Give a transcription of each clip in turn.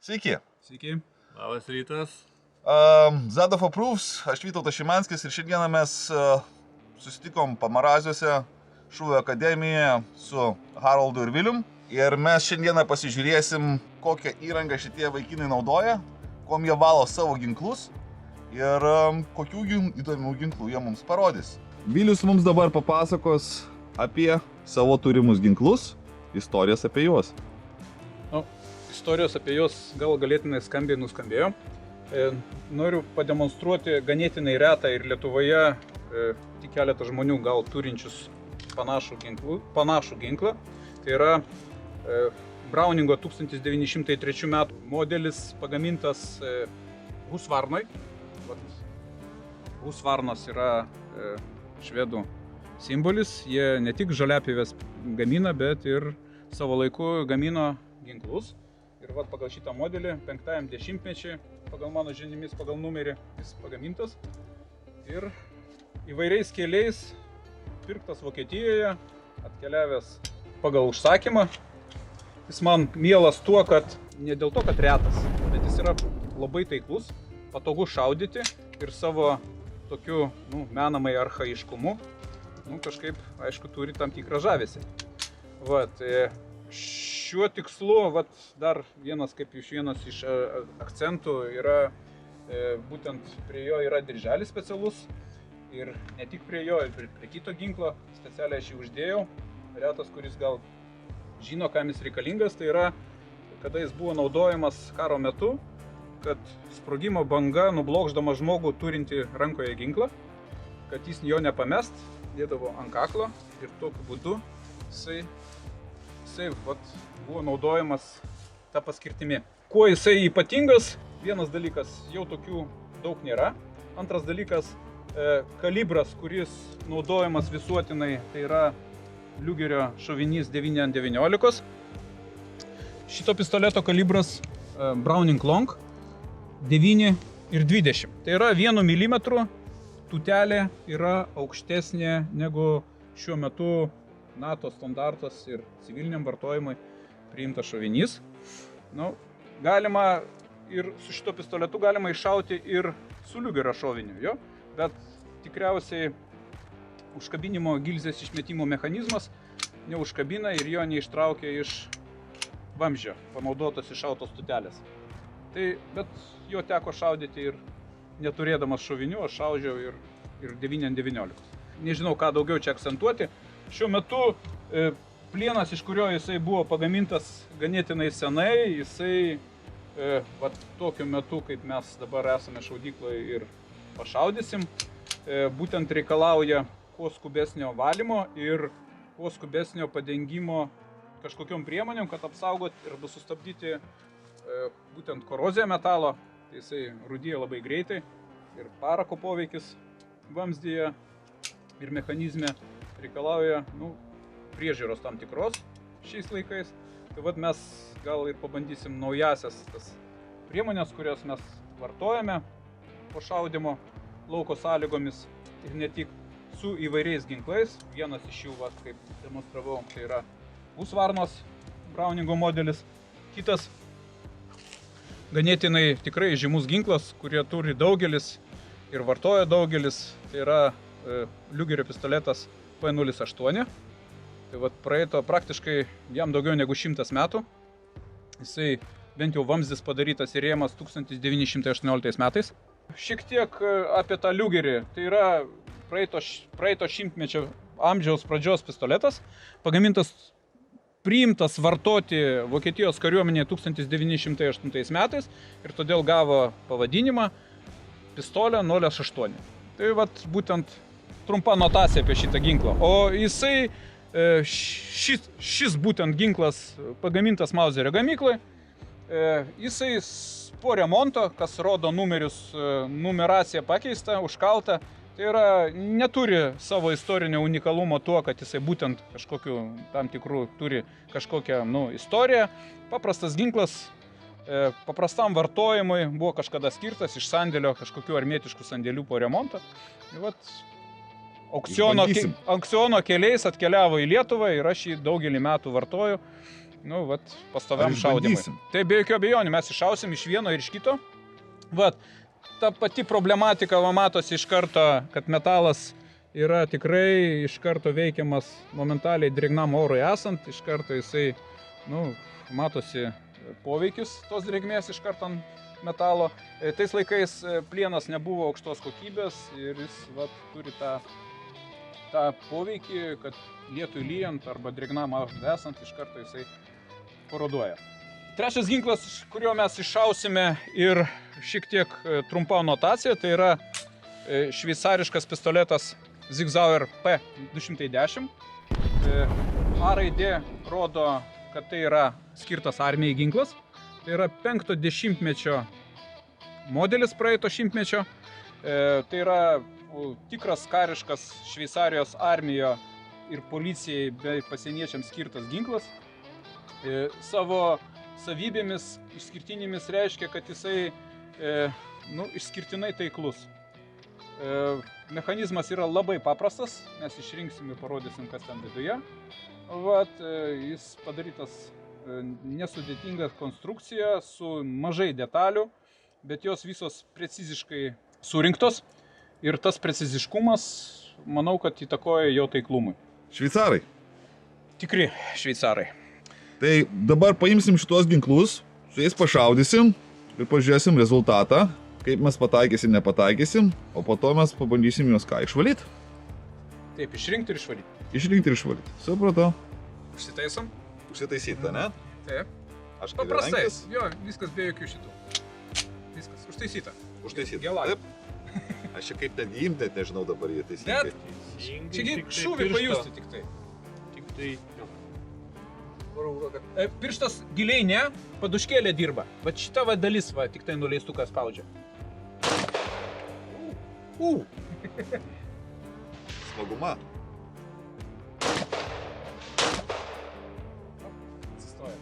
Sveiki. Sveiki. Labas rytas. Zadov Approves, aš Vytautas Šimanskis ir šiandieną mes susitikom Pamaraziuose šūvio akademijoje su Haroldu ir Vilium. Ir mes šiandieną pasižiūrėsim, kokią įrangą šitie vaikinai naudoja, kuom jie valo savo ginklus ir kokių įdomių ginklų jie mums parodys. Vilius mums dabar papasakos apie savo turimus ginklus, istorijas apie juos. Istorijos apie juos gal galėtinai skambiai nuskambėjo. Noriu pademonstruoti ganėtinai retą ir Lietuvoje tik keletą žmonių gal turinčius panašų ginklą. Tai yra Browningo 1903 metų modelis pagamintas Husvarnoj. Husvarnas yra švedų simbolis. Jie ne tik žoliapjovės gamina, bet ir savo laiku gamino ginklus. Ir pagal šitą modelį 5-ajam dešimtmečiui, pagal mano žiniomis, pagal numerį, jis pagamintas. Ir įvairiais keliais pirktas Vokietijoje, atkeliavęs pagal užsakymą. Jis man mielas tuo, kad ne dėl to, kad retas, bet jis yra labai taiklus, patogus šaudyti ir savo tokiu menamai archaiškumu kažkaip, aišku, turi tam tikrą žavesį. Šiuo tikslu, dar vienas iš akcentų yra, būtent prie jo yra dirželis specialus ir ne tik prie jo, ir prie kito ginklo specialiai aš jį uždėjau. Retas, kuris gal žino, kam jis reikalingas, tai yra, kada jis buvo naudojamas karo metu, kad sprogimo banga nublokšdama žmogų turinti rankoje ginklą, kad jis jo nepamest, dėdavo ant kaklo ir tokiu būdu jisai buvo naudojamas tą paskirtimi. Kuo jisai ypatingas? Vienas dalykas, jau tokių daug nėra. Antras dalykas, kalibras, kuris naudojamas visuotinai, tai yra Liugerio šovinys 9x19. Šito pistoleto kalibras Browning Long 9x20. Tai yra 1 mm tūtelė yra aukštesnė negu šiuo metu NATO standartas ir civiliniam vartojimui priimtas šovinys. Galima ir su šito pistoletu galima iššauti ir su Liugerio šoviniu, bet tikriausiai užkabinimo gilzės išmetimo mechanizmas neužkabina ir jo neištraukia iš vamzdžio panaudotos iššautos tūtelės. Bet jo teko šaudyti ir neturėdamas šovinių, aš šaudžiau ir 9x19. Nežinau, ką daugiau čia akcentuoti. Šiuo metu plienas, iš kurio jisai buvo pagamintas ganėtinai senai, jisai tokiu metu, kaip mes dabar esame šaudykloje ir pašaudysim, būtent reikalauja kuo skubesnio valymo ir kuo skubesnio padengimo kažkokiom priemonėm, kad apsaugot ir sustabdyti būtent koroziją metalo. Jisai rūdija labai greitai ir parako poveikis vamzdyje ir mechanizme reikalauja priežiūros tam tikros šiais laikais. Tai mes gal ir pabandysim naujasias tas priemonės, kurias mes vartojame po šaudimo lauko sąlygomis ir ne tik su įvairiais ginklais. Vienas iš jų, kaip demonstravau, tai yra Husvarnos Browningo modelis. Kitas ganėtinai tikrai žymus ginklas, kurie turi daugelis ir vartoja daugelis, tai yra Liugerio pistoletas P08. Tai praeito praktiškai jam daugiau negu 100 metų. Jisai bent jau vamzdis padarytas ir rėmas 1918 metais. Šiek tiek apie tą Liugerį. Tai yra praeito šimtmečio amžiaus pradžios pistoletas, pagamintas, priimtas vartoti Vokietijos kariuomenėje 1908 metais ir todėl gavo pavadinimą pistolė 08. Tai būtent trumpa notacija apie šitą ginklą. O jisai, šis būtent ginklas pagamintas Mauzerio gamyklai, jisai po remonto, kas rodo numerius, numeracija pakeista, užkalta, tai yra neturi savo istorinio unikalumo tuo, kad jisai būtent kažkokiu tam tikrų turi kažkokią istoriją. Paprastas ginklas, paprastam vartojimui buvo kažkada skirtas iš sandėlio, kažkokių armietiškų sandėlių po remonto. Aukciono keliais atkeliavo į Lietuvą ir aš jį daugelį metų vartoju. nu, vat, pastoviam Ar šaudimui. išbandysim? Tai be jokių abejonių, mes iššausim iš vieno ir iš kito. Vat, ta pati problematika, va, matosi iš karto, kad metalas yra tikrai iš karto veikiamas momentaliai drėgnam orui esant, iš karto jisai, nu, matosi poveikis tos drėgmės iš karto ant metalo. Tais laikais plienas nebuvo aukštos kokybės ir jis, vat, turi tą poveikį, kad lietui lyjant arba drėgnam esant iš karto jisai paroduoja. Trečias ginklas, kurio mes iššausime ir šiek tiek trumpa anotacija, tai yra šveicariškas pistoletas Sig Sauer P210. A raidė rodo, kad tai yra skirtas armijai ginklas. Tai yra 50-mečio modelis praeito šimtmečio. Tai yra tikras kariškas Šveicarijos armijo ir policijai bei pasieniečiams skirtas ginklas. Savo savybėmis išskirtinėmis reiškia, kad jisai išskirtinai taiklus. Mechanizmas yra labai paprastas, mes išrinksim ir parodysim, kas ten viduje. Vat, jis padarytas nesudėtinga konstrukcija su mažai detalių, bet jos visos preciziškai surinktos ir tas preciziškumas, manau, kad įtakoja jo taiklumui. Šveicarai. Tikri šveicarai. Tai dabar paimsim šitos ginklus, su jais pašaudysim ir pažiūrėsim rezultatą, kaip mes pataikysim, nepataikysim, o po to mes pabandysim juos ką, išvalyti? Taip, išrinkti ir išvalyti. Išrinkti ir išvalyti. Supratau. Užsitaisom? Užsitaisyta, ne? Taip. Aš Paprastai. Jo, viskas be jokių šitų. Viskas. Užtaisyta. Užtaisyta. Gelai. Taip. Aš čia kaip ten imti, net nežinau dabar jie taisykai. Čiagi šūvį pajusti tik tai. Tik tai. Pirštas giliai ne, paduškėlė dirba. Va šita va dalis, va, tik tai nuleistukas spaudžia. Smaguma. Atsistoja.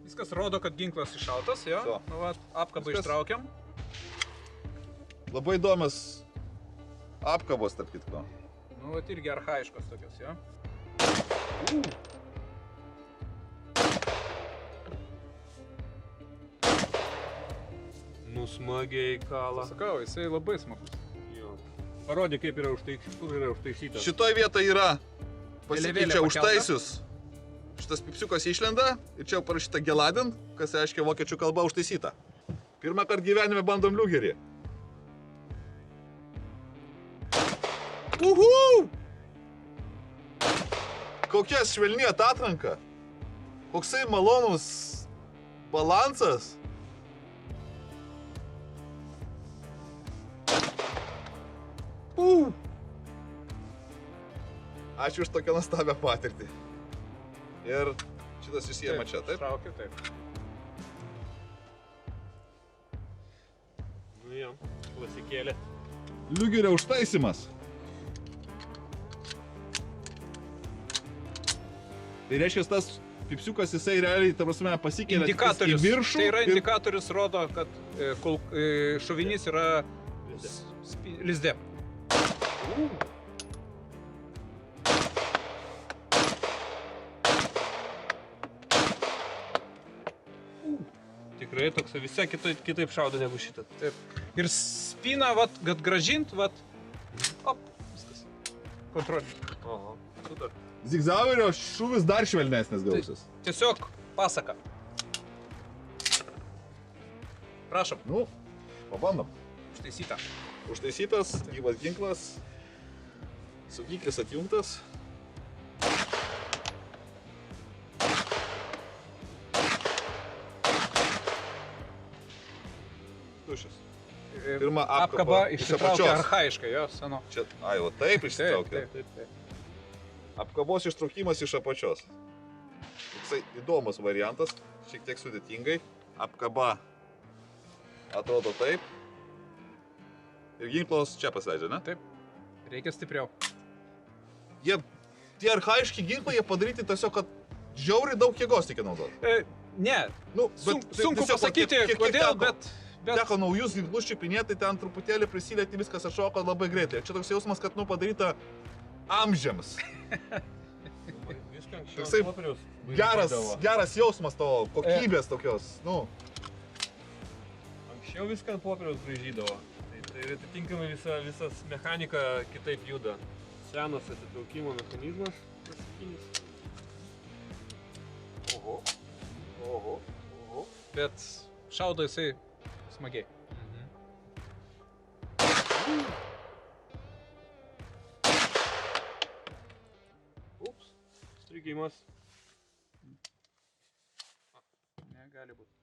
Viskas rodo, kad ginklas iššautas, jo. So. Nu, va, apkabą Viskas. ištraukiam. Labai įdomios apkabos, tarp kitko. Nu, va, irgi archaiškos tokios, jo. Nusmagiai kala. Sakau, jisai labai smagus. Jo. Parodė, kaip yra užtaisytas. Šitoj vietoje yra Vėliavėlė pasikeičia pakelta. užtaisius. Šitas pipsiukas išlenda ir čia jau parašyta geladint, kas reiškia vokiečių kalba užtaisyta. Pirmą kartą gyvenime bandom liugerį. Uhu! Kokia švelni atatranka. Koksai malonus balansas. Ačiū už tokią nuostabią patirtį. Ir šitas įsiema čia, taip? Ištraukiu, taip. Nu jo, klasikėlė. Liugerio užtaisimas. Tai reiškia, tas pipsiukas jisai realiai, ta prasme, pasikėlė į Indikatorius. viršų. Tai yra ir- indikatorius rodo, kad šovinys yra lizde. Tikrai toks visai kitaip šaudo negu šitą. Taip. Ir spyną, vat, kad gražint, vat. Op, viskas. Kontrolė. Oho, super. Zigzauerio šūvis dar švelnesnis gausis. Tiesiog pasaka. Prašom, Nu, pabandom. užtaisyta. Užtaisytas, gyvas ginklas, saugiklis atjungtas. Tušis. Pirma apkaba iš išsitraukia apačios. archaiškai, jo, seno. Čia, ai, o taip išsitraukė. Taip. Apkabos ištraukimas iš apačios. Toksai įdomus variantas, šiek tiek sudėtingai. Apkaba atrodo taip. Ir ginklas čia pasileidžia, ne? Taip. Reikia stipriau. Tie archaiški ginklai, jie padaryti tiesiog, kad žiauriai daug jėgos reikia naudoti. Ne, Nu, bet sunku tiesiog, pasakyti, kiek kodėl, teko. bet... Teko naujus ginklus čiupinėti, ten truputėlį prisilieti, viskas atšoko labai greitai. Čia toks jausmas, kad padaryta amžiams. viską anksčiau Toksai popieriaus geras jausmas to kokybės tokios, nu. Anksčiau viską ant popieriaus braižydavo. Tai atitinkamai visas mechanika kitaip juda. Senas atitraukimo mechanizmas klasikinis. Oho. Bet šaudo jisai smagiai. Ups, strigimas. Ne, gali būti.